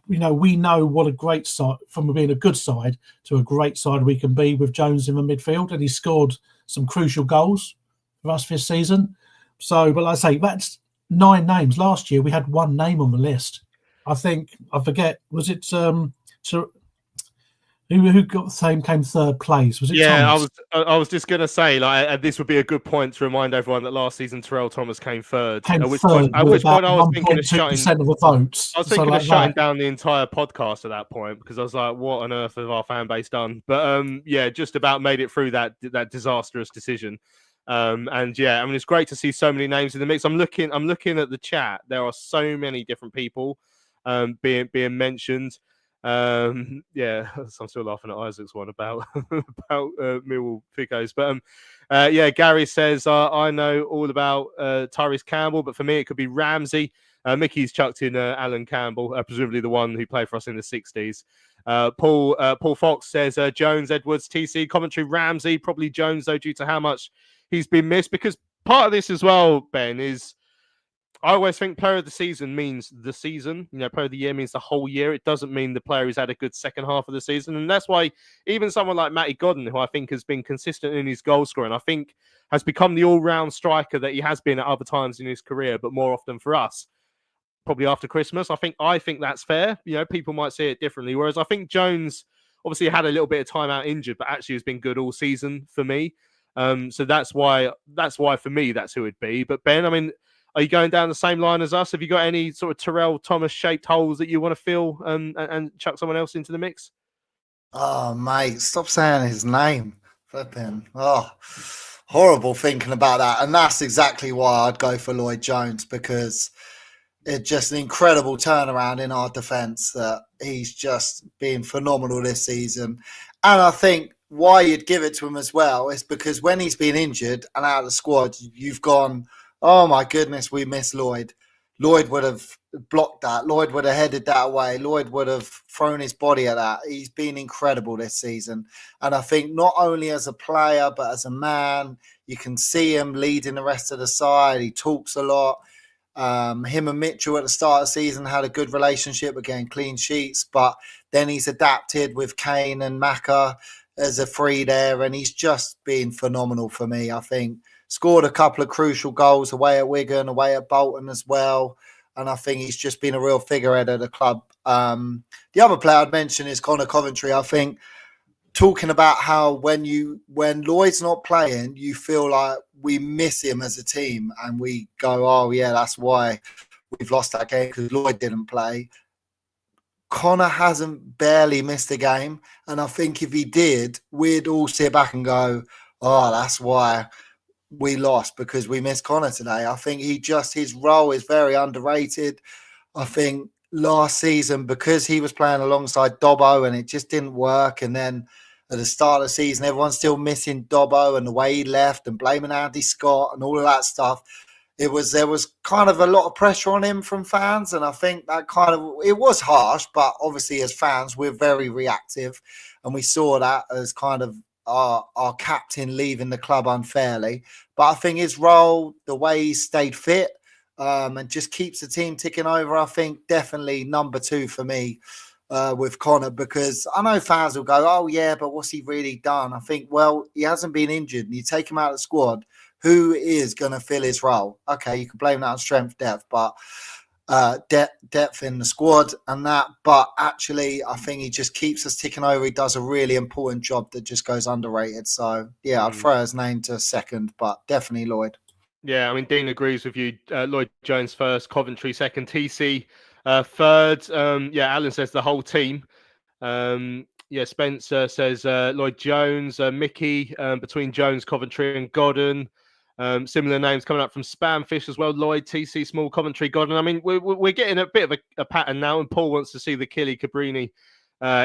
we know what a great side, from being a good side to a great side we can be with Jones in the midfield, and he scored some crucial goals for us this season. So, but like I say, that's 9 names. Last year we had 1 name on the list. I forget, was it who got the same, came 3rd place? Was it Thomas? I was just gonna say, this would be a good point to remind everyone that last season Terrell Thomas came 3rd. At which point I was thinking of shutting of the votes. I was thinking of shutting down the entire podcast at that point, because I was like, what on earth have our fan base done? But just about made it through that disastrous decision. It's great to see so many names in the mix. I'm looking at the chat. There are so many different people being mentioned. I'm still laughing at Isaac's one about Millwall Ficos. But Gary says I know all about Tyrese Campbell, but for me it could be Ramsey. Mickey's chucked in Alan Campbell, presumably the one who played for us in the 60s. Paul Fox says Jones, Edwards, TC, Coventry, Ramsey, probably Jones though, due to how much he's been missed. Because part of this as well, Ben, is I always think player of the season means the season. Player of the year means the whole year. It doesn't mean the player who's had a good second half of the season. And that's why even someone like Matty Godden, who I think has been consistent in his goal scoring, I think has become the all-round striker that he has been at other times in his career, but more often for us, probably after Christmas. I think that's fair. People might see it differently. Whereas I think Jones obviously had a little bit of time out injured, but actually has been good all season for me. So that's why for me, that's who it'd be. But Ben, are you going down the same line as us? Have you got any sort of Terrell Thomas shaped holes that you want to fill and chuck someone else into the mix? Oh, mate, stop saying his name. Flipping. Oh, horrible thinking about that. And that's exactly why I'd go for Lloyd Jones, because it's just an incredible turnaround in our defence. He's just been phenomenal this season. And I think why you'd give it to him as well is because when he's been injured and out of the squad, you've gone, oh my goodness, we miss Lloyd. Lloyd would have blocked that. Lloyd would have headed that away. Lloyd would have thrown his body at that. He's been incredible this season. And I think not only as a player, but as a man, you can see him leading the rest of the side. He talks a lot. Him and Mitchell at the start of the season had a good relationship, again, clean sheets. But then he's adapted with Kane and Maka as a free there. And he's just been phenomenal for me, I think. Scored a couple of crucial goals away at Wigan, away at Bolton as well. And I think he's just been a real figurehead of the club. The other player I'd mention is Connor Coventry. I think talking about how when Lloyd's not playing, you feel like we miss him as a team. And we go, oh, yeah, that's why we've lost that game, because Lloyd didn't play. Connor hasn't barely missed a game. And I think if he did, we'd all sit back and go, oh, that's why we lost, because we missed Connor today. I think his role is very underrated. I think last season, because he was playing alongside Dobbo and it just didn't work, and then at the start of the season, everyone's still missing Dobbo and the way he left and blaming Andy Scott and all of that stuff. There was kind of a lot of pressure on him from fans, and I think that it was harsh, but obviously as fans, we're very reactive, and we saw that as kind of our captain leaving the club unfairly. But I think his role, the way he stayed fit and just keeps the team ticking over, I think definitely number 2 for me with Connor, because I know fans will go, oh yeah, but what's he really done? I think, well, he hasn't been injured, and you take him out of the squad, who is going to fill his role? Okay, you can blame that on strength depth, but depth in the squad and that. But actually, I think he just keeps us ticking over. He does a really important job that just goes underrated. So, yeah, I'd throw his name to second, but definitely Lloyd. Yeah, I mean, Dean agrees with you. Lloyd Jones first, Coventry second, TC third. Alan says the whole team. Spencer says Lloyd Jones, Mickey, between Jones, Coventry and Godden. Similar names coming up from Spamfish as well. Lloyd, TC, Small, Coventry, Godden. I mean, we're getting a bit of a pattern now, and Paul wants to see the Killy Cabrini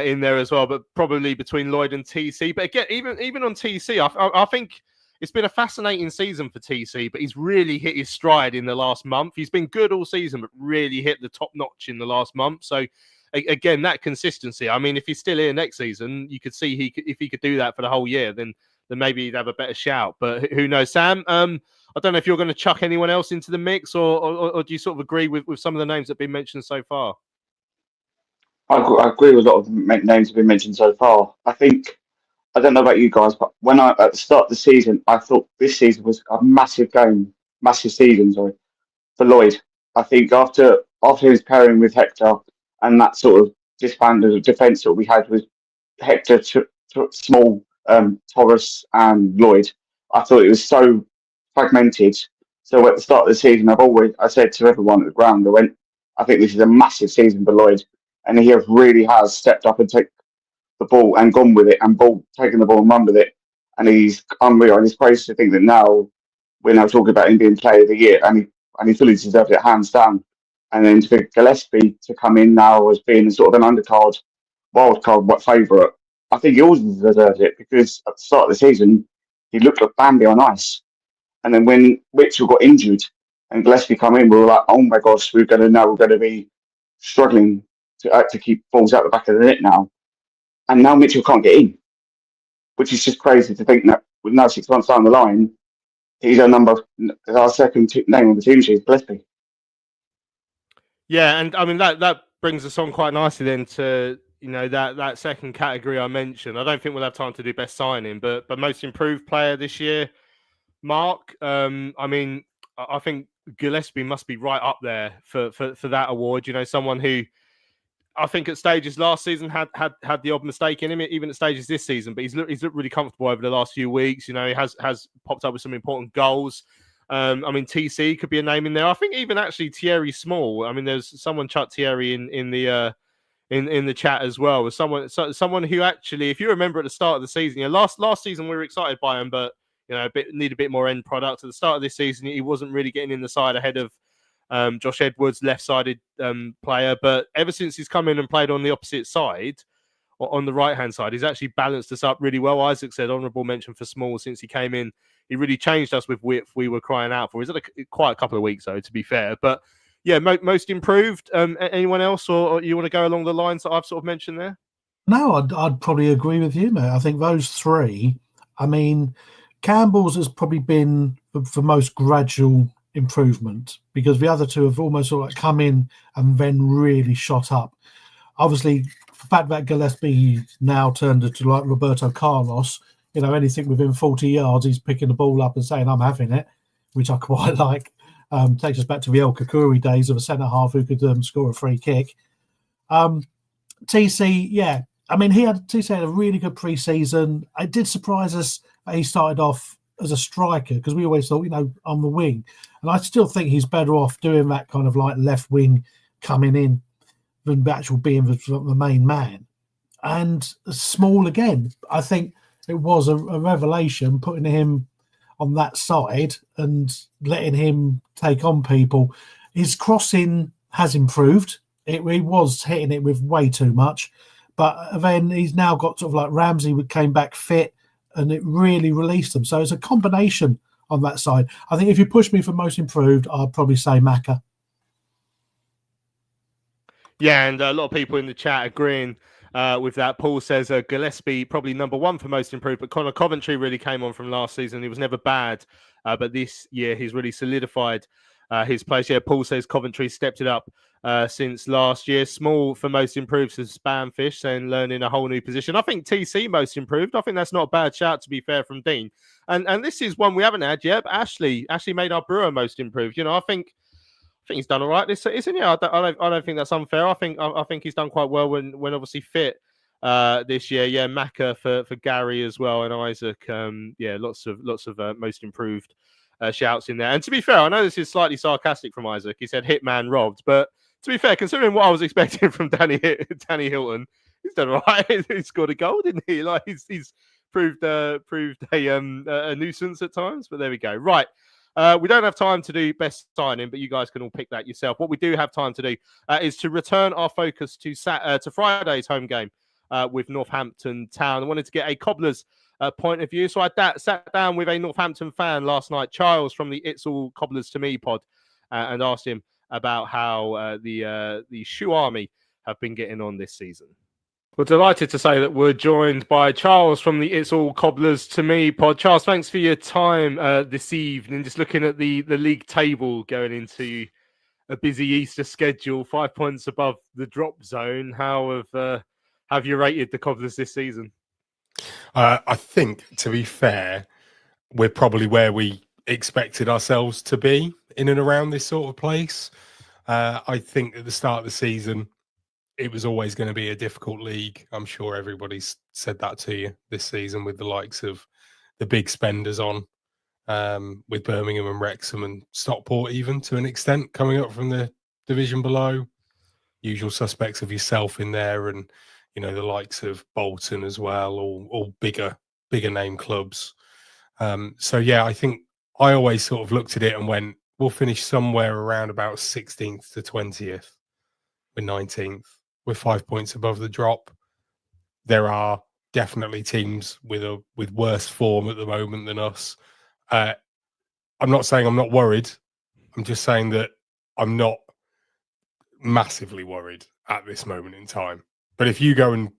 in there as well, but probably between Lloyd and TC. But again, even on TC, I think it's been a fascinating season for TC, but he's really hit his stride in the last month. He's been good all season, but really hit the top notch in the last month. So again, that consistency. I mean, if he's still here next season, you could see if he could do that for the whole year, then maybe he'd have a better shout. But who knows, Sam? I don't know if you're going to chuck anyone else into the mix, or do you sort of agree with some of the names that have been mentioned so far? I agree with a lot of the names that have been mentioned so far. I don't know about you guys, but when at the start of the season, I thought this season was a massive season, for Lloyd. I think after his pairing with Hector and that sort of disbanded defence that we had with Hector, Small, Torres and Lloyd, I thought it was so fragmented. So at the start of the season, I said to everyone at the ground, I think this is a massive season for Lloyd, and he really has stepped up and taken the ball and gone with it, and taking the ball and run with it, and he's unreal. And it's crazy to think that now we're talking about him being Player of the Year, and he fully deserved it, hands down. And then for Gillespie to come in now as being sort of an undercard, wildcard favourite, I think he also deserves it, because at the start of the season he looked like Bambi on ice, and then when Mitchell got injured and Gillespie come in, we were like, oh my gosh, we're going to be struggling to keep balls out the back of the net now. And now Mitchell can't get in, which is just crazy to think that with now 6 months down the line, he's our second name on the team sheet, Gillespie. Yeah, and I mean that brings us on quite nicely then to that second category I mentioned. I don't think we'll have time to do best signing, but most improved player this year, Mark. I mean, I think Gillespie must be right up there for that award. Someone who, I think at stages last season had the odd mistake in him, even at stages this season. But he's looked really comfortable over the last few weeks. He has popped up with some important goals. I mean, TC could be a name in there. I think even actually Thierry Small. I mean, there's someone chucked Thierry in the chat as well. With someone who actually, if you remember at the start of the season, last season we were excited by him, but need a bit more end product. At the start of this season, he wasn't really getting in the side ahead of Josh Edwards, left-sided player. But ever since he's come in and played on the opposite side, or on the right-hand side, he's actually balanced us up really well. Isaac said honourable mention for Small since he came in. He really changed us with width we were crying out for. He's had quite a couple of weeks, though, to be fair. But yeah, most improved. Anyone else, or you want to go along the lines that I've sort of mentioned there? No, I'd probably agree with you, mate. I think those three, I mean, Campbell's has probably been the most gradual improvement, because the other two have almost sort of come in and then really shot up. Obviously, the fact that Gillespie now turned into like Roberto Carlos, anything within 40 yards, he's picking the ball up and saying, I'm having it, which I quite like. Takes us back to the El Kakuri days of a centre-half who could score a free kick. TC, yeah. I mean, TC had a really good pre-season. It did surprise us that he started off as a striker, because we always thought, on the wing. And I still think he's better off doing that kind of like left wing coming in than actual being the main man. And Small again, I think it was a revelation putting him on that side and letting him take on people. His crossing has improved. He was hitting it with way too much, but then he's now got sort of like Ramsey came back fit, and it really released them. So it's a combination on that side. I think if you push me for most improved, I'd probably say Macca. Yeah, and a lot of people in the chat agreeing with that. Paul says Gillespie probably number one for most improved, but Connor Coventry really came on from last season. He was never bad, but this year he's really solidified his place. Yeah, Paul says Coventry stepped it up since last year. Small for most improved as Spamfish, saying learning a whole new position. I think TC most improved. I think that's not a bad shout, to be fair, from Dean. And this is one we haven't had yet. But Ashley made our Brewer most improved. I think think he's done all right this season. Yeah, I don't think that's unfair. I think he's done quite well when obviously fit this year. Yeah, Maka for Gary as well, and Isaac. Yeah, lots of most improved shouts in there. And to be fair, I know this is slightly sarcastic from Isaac. He said "hitman robbed," but to be fair, considering what I was expecting from Danny Hilton, he's done all right. He scored a goal, didn't he? Like he's proved a nuisance at times. But there we go. Right. We don't have time to do best signing, but you guys can all pick that yourself. What we do have time to do is to return our focus to Friday's home game with Northampton Town. I wanted to get a cobbler's point of view. So I sat down with a Northampton fan last night, Charles from the It's All Cobblers to Me pod, and asked him about how the Shoe Army have been getting on this season. We're delighted to say that we're joined by Charles from the It's All Cobblers to Me pod. Charles, thanks for your time this evening. Just looking at the league table going into a busy Easter schedule, 5 points above the drop zone. How have you rated the Cobblers this season? I think, to be fair, we're probably where we expected ourselves to be in and around this sort of place. I think at the start of the season, it was always going to be a difficult league. I'm sure everybody's said that to you this season with the likes of the big spenders on, with Birmingham and Wrexham and Stockport even to an extent coming up from the division below. Usual suspects of yourself in there and, you know, the likes of Bolton as well, all bigger name clubs. So, yeah, I think I always sort of looked at it and went, we'll finish somewhere around about 16th to 20th with 19th. We're 5 points above the drop. There are definitely teams with worse form at the moment than us. I'm not saying I'm not worried. I'm just saying that I'm not massively worried at this moment in time. But if you go and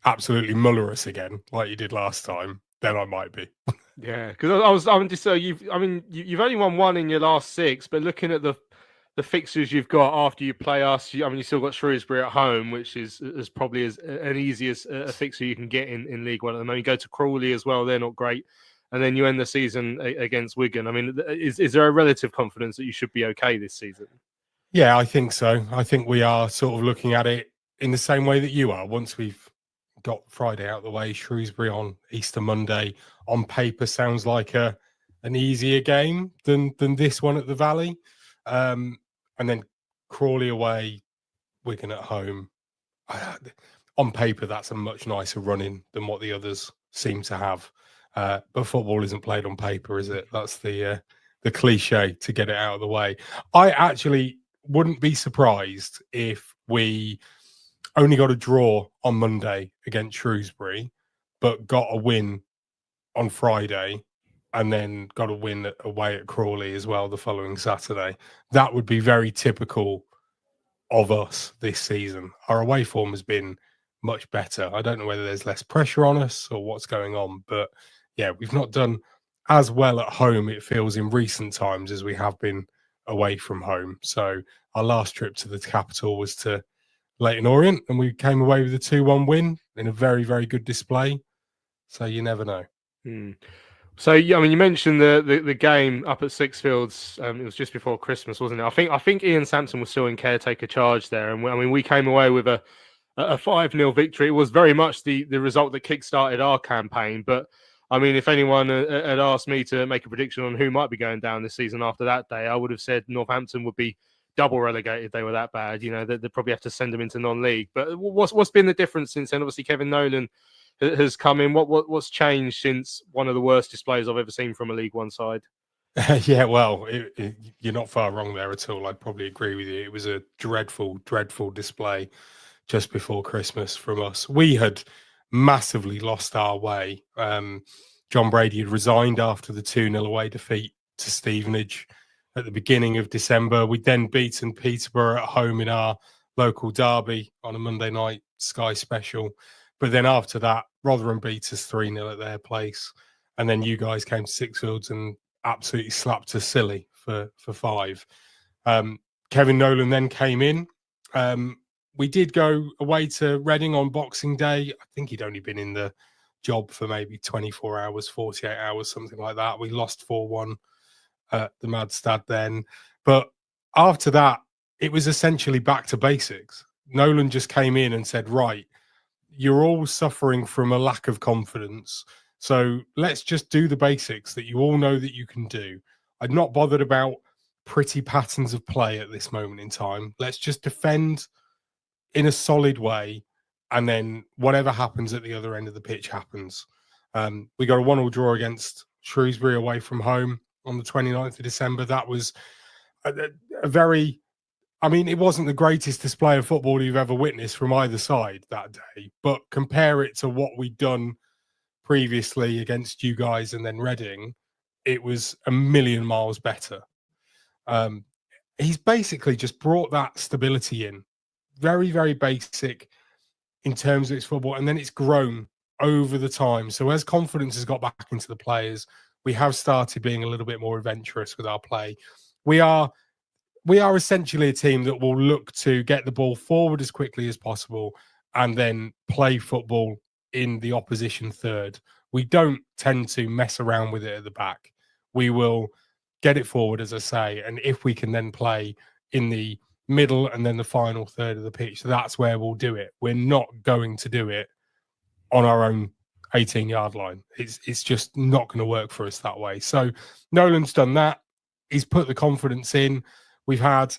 absolutely muller us again, like you did last time, then I might be. Yeah, because you've only won one in your last six, but looking at the fixtures you've got after you play us, you still got Shrewsbury at home, which is probably as an easy as a fixture you can get in League One at the moment. You go to Crawley as well; they're not great, and then you end the season against Wigan. I mean, is there a relative confidence that you should be okay this season? Yeah, I think so. I think we are sort of looking at it in the same way that you are. Once we've got Friday out of the way, Shrewsbury on Easter Monday, on paper sounds like an easier game than this one at the Valley. And then Crawley away, Wigan at home. On paper, that's a much nicer run-in than what the others seem to have. But football isn't played on paper, is it? That's the cliche to get it out of the way. I actually wouldn't be surprised if we only got a draw on Monday against Shrewsbury, but got a win on Friday, and then got a win away at Crawley as well the following Saturday. That would be very typical of us this season. Our away form has been much better. I don't know whether there's less pressure on us or what's going on, but yeah, we've not done as well at home, it feels, in recent times as we have been away from home. So our last trip to the capital was to Leyton Orient, and we came away with a 2-1 win in a very, very good display. So you never know. So, I mean, you mentioned the game up at Sixfields. It was just before Christmas, wasn't it? I think Ian Sampson was still in caretaker charge there, and we came away with a 5-0 victory. It was very much the result that kick-started our campaign. But I mean, if anyone had asked me to make a prediction on who might be going down this season after that day, I would have said Northampton would be double relegated if they were that bad. You know, they'd probably have to send them into non-league. But what's been the difference since then? Obviously, Kevin Nolan has come in. What's changed since one of the worst displays I've ever seen from a League One side? Yeah, well, you're not far wrong there at all. I'd probably agree with you. It was a dreadful, dreadful display just before Christmas from us. We had massively lost our way. John Brady had resigned after the 2-0 away defeat to Stevenage at the beginning of December. We'd then beaten Peterborough at home in our local derby on a Monday night Sky special. But then after that, Rotherham beat us 3-0 at their place. And then you guys came to Sixfields and absolutely slapped us silly for 5. Kevin Nolan then came in. We did go away to Reading on Boxing Day. I think he'd only been in the job for maybe 24 hours, 48 hours, something like that. We lost 4-1 at the Madstad then. But after that, it was essentially back to basics. Nolan just came in and said, right, you're all suffering from a lack of confidence. So let's just do the basics that you all know that you can do. I'm not bothered about pretty patterns of play at this moment in time. Let's just defend in a solid way. And then whatever happens at the other end of the pitch happens. We got a 1-1 draw against Shrewsbury away from home on the 29th of December. That was a very... I mean, it wasn't the greatest display of football you've ever witnessed from either side that day, but compare it to what we'd done previously against you guys and then Reading, it was a million miles better. He's basically just brought that stability in. Very, very basic in terms of its football, and then it's grown over the time. So as confidence has got back into the players, we have started being a little bit more adventurous with our play. We are essentially a team that will look to get the ball forward as quickly as possible and then play football in the opposition third. We don't tend to mess around with it at the back. We will get it forward, as I say, and if we can then play in the middle and then the final third of the pitch, that's where we'll do it. We're not going to do it on our own 18-yard line. It's just not going to work for us that way. So Nolan's done that. He's put the confidence in. We've had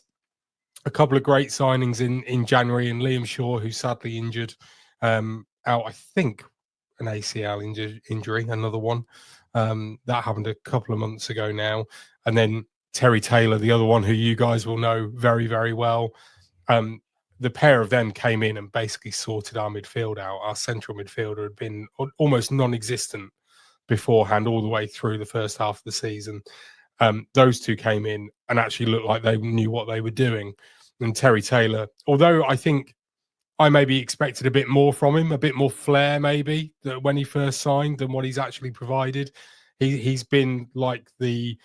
a couple of great signings in January, and Liam Shaw, who's sadly injured, out, I think, an ACL injury, another one. That happened a couple of months ago now. And then Terry Taylor, the other one who you guys will know very, very well. The pair of them came in and basically sorted our midfield out. Our central midfielder had been almost non-existent beforehand all the way through the first half of the season. Those two came in and actually looked like they knew what they were doing. And Terry Taylor, although I think I maybe expected a bit more from him, a bit more flair maybe when he first signed than what he's actually provided. He's been like the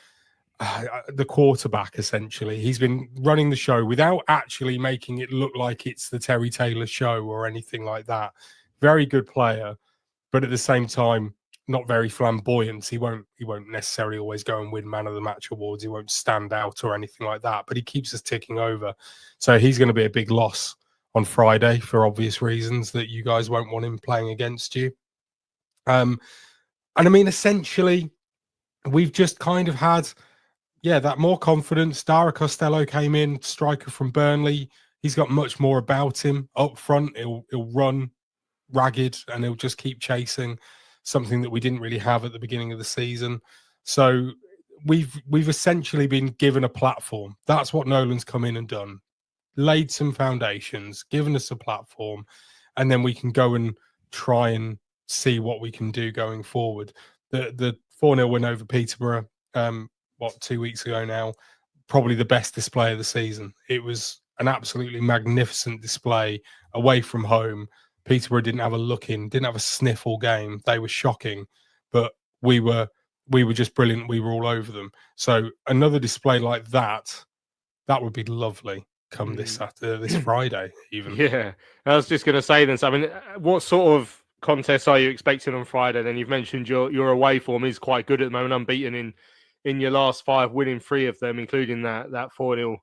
quarterback, essentially. He's been running the show without actually making it look like it's the Terry Taylor show or anything like that. Very good player, but at the same time, not very flamboyant. He won't necessarily always go and win man of the match awards. He won't stand out or anything like that, but he keeps us ticking over. So he's going to be a big loss on Friday for obvious reasons that you guys won't want him playing against you. And I mean, essentially, we've just kind of had, that more confidence. Dara Costello came in, striker from Burnley. He's got much more about him up front. He'll run ragged and he'll just keep chasing, something that we didn't really have at the beginning of the season. So we've essentially been given a platform. That's what Nolan's come in and done. Laid some foundations, given us a platform, and then we can go and try and see what we can do going forward. The 4-0 win over Peterborough, 2 weeks ago now, probably the best display of the season. It was an absolutely magnificent display away from home. Peterborough didn't have a look in, didn't have a sniff all game. They were shocking, but we were just brilliant. We were all over them. So another display like that would be lovely come this Friday even. Yeah, I was just going to say this. I mean, what sort of contest are you expecting on Friday? Then you've mentioned your away form is quite good at the moment, unbeaten in your last 5, winning 3 of them, including that 4-0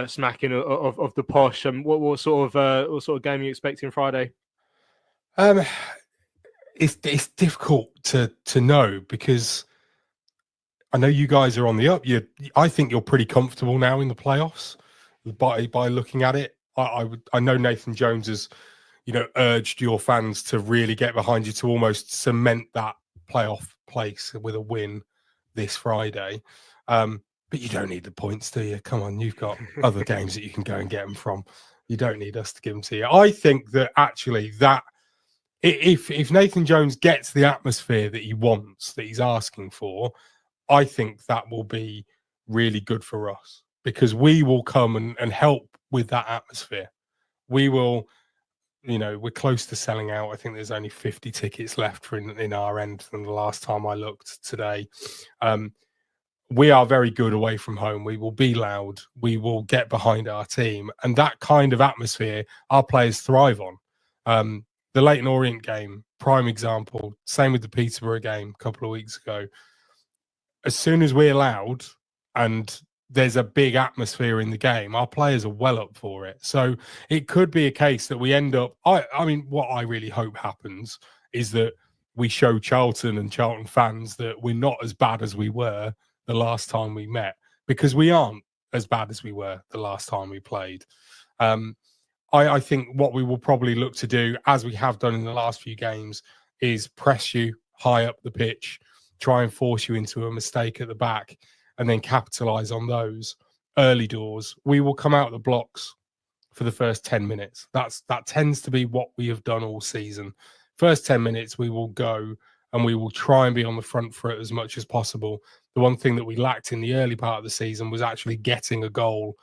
smacking of the Posh. And what sort of game are you expecting Friday? It's difficult to know because I know you guys are on the up. I think you're pretty comfortable now in the playoffs by looking at it. I know Nathan Jones has, urged your fans to really get behind you to almost cement that playoff place with a win this Friday. But you don't need the points, do you? Come on, you've got other games that you can go and get them from. You don't need us to give them to you. I think that actually that if Nathan Jones gets the atmosphere that he wants, that he's asking for, I think that will be really good for us because we will come and help with that atmosphere. We will, we're close to selling out. I think there's only 50 tickets left in our end from the last time I looked today. We are very good away from home. We will be loud. We will get behind our team. And that kind of atmosphere, our players thrive on. The Leyton Orient game, prime example. Same with the Peterborough game a couple of weeks ago. As soon as we're loud and there's a big atmosphere in the game. Our players are well up for it. So it could be a case that we end up, I mean, what I really hope happens is that we show Charlton and Charlton fans that we're not as bad as we were the last time we met, because we aren't as bad as we were the last time we played. I think what we will probably look to do, as we have done in the last few games, is press you high up the pitch, try and force you into a mistake at the back, and then capitalise on those early doors. We will come out the blocks for the first 10 minutes. That tends to be what we have done all season. First 10 minutes, we will go and we will try and be on the front foot as much as possible. The one thing that we lacked in the early part of the season was actually getting a goal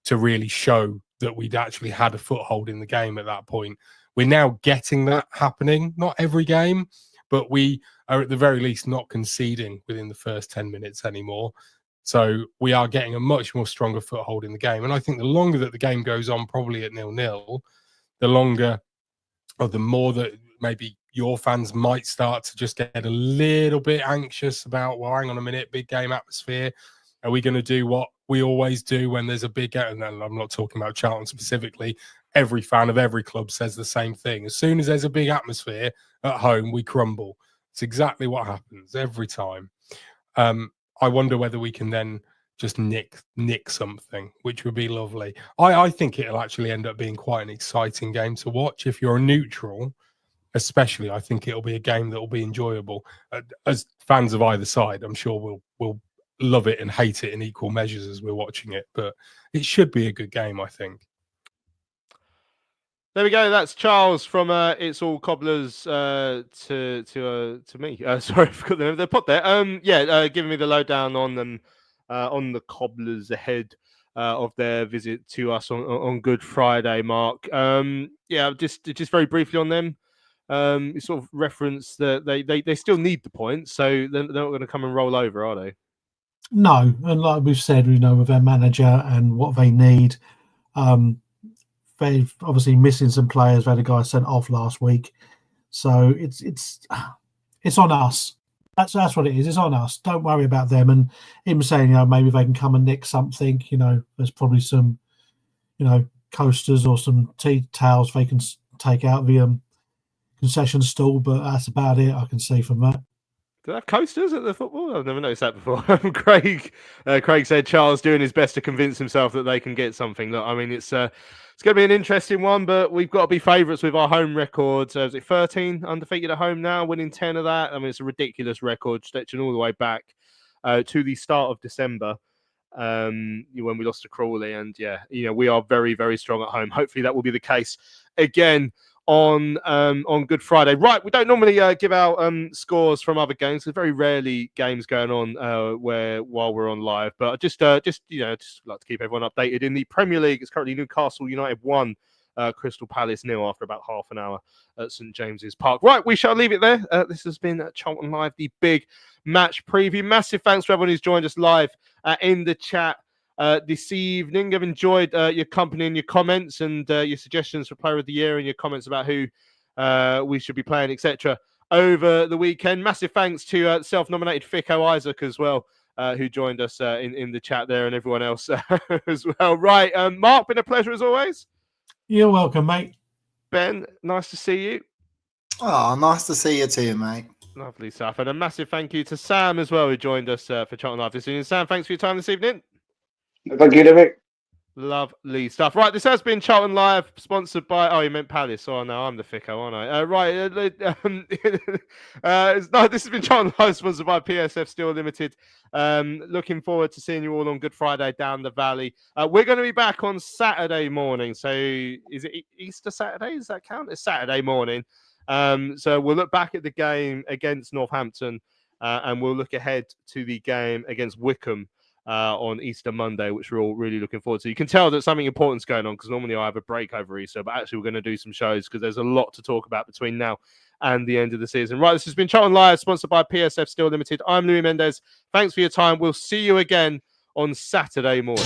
to really show that we'd actually had a foothold in the game at that point. We're now getting that happening, not every game, but we are at the very least not conceding within the first 10 minutes anymore. So we are getting a much more stronger foothold in the game. And I think the longer that the game goes on, probably at 0-0, the longer or the more that maybe your fans might start to just get a little bit anxious about, well, hang on a minute, big game atmosphere. Are we going to do what we always do when there's a big game? And I'm not talking about Charlton specifically. Every fan of every club says the same thing. As soon as there's a big atmosphere at home, we crumble. It's exactly what happens every time. I wonder whether we can then just nick something, which would be lovely. I think it'll actually end up being quite an exciting game to watch. If you're a neutral, especially, I think it'll be a game that will be enjoyable. As fans of either side, I'm sure we'll love it and hate it in equal measures as we're watching it. But it should be a good game, I think. There we go. That's Charles from It's All Cobblers to me. Sorry, I forgot the name of the pod there. Giving me the lowdown on them, on the Cobblers ahead of their visit to us on Good Friday, Mark. Just very briefly on them. You sort of reference that they still need the points, so they're not going to come and roll over, are they? No, and like we've said, with their manager and what they need, they've obviously missing some players. They had a guy sent off last week, so it's on us. That's what it is. It's on us. Don't worry about them. And him saying, maybe they can come and nick something. There's probably some, coasters or some tea towels they can take out the concession stall, but that's about it. I can see from that. Do they have coasters at the football? I've never noticed that before. Craig said Charles doing his best to convince himself that they can get something. Look, I mean, it's going to be an interesting one, but we've got to be favourites with our home record. So is it 13 undefeated at home now, winning 10 of that? I mean, it's a ridiculous record, stretching all the way back to the start of December when we lost to Crawley. And we are very, very strong at home. Hopefully that will be the case again on Good Friday. Right, we don't normally give out scores from other games. There's very rarely games going on while we're on live, but just like to keep everyone updated. In the Premier League, it's currently Newcastle United 1, Crystal Palace 0 after about half an hour at St James's Park. Right, we shall leave it there. This has been Charlton Live, the big match preview. Massive thanks to everyone who's joined us live in the chat this evening. I've enjoyed your company and your comments and your suggestions for Player of the Year and your comments about who we should be playing, etc. over the weekend. Massive thanks to self-nominated Ficko Isaac as well, who joined us in the chat there, and everyone else as well. Right, Mark, been a pleasure as always. You're welcome, mate. Ben, nice to see you. Oh, nice to see you too, mate. Lovely stuff. And a massive thank you to Sam as well, who joined us for Charlton Live this evening. Sam, thanks for your time this evening. Thank you, David. Lovely stuff. Right, this has been Charlton Live, sponsored by... Oh, you meant Palace. Oh, no, I'm the Ficko, aren't I? No, this has been Charlton Live, sponsored by PSF Steel Limited. Looking forward to seeing you all on Good Friday down the valley. We're going to be back on Saturday morning. So is it Easter Saturday? Does that count? It's Saturday morning. So we'll look back at the game against Northampton and we'll look ahead to the game against Wycombe on Easter Monday, which we're all really looking forward to. You can tell that something important's going on because normally I have a break over Easter, but actually we're going to do some shows because there's a lot to talk about between now and the end of the season. Right, this has been Charlton Live, sponsored by PSF Steel Limited. I'm Louis Mendez. Thanks for your time. We'll see you again on Saturday morning.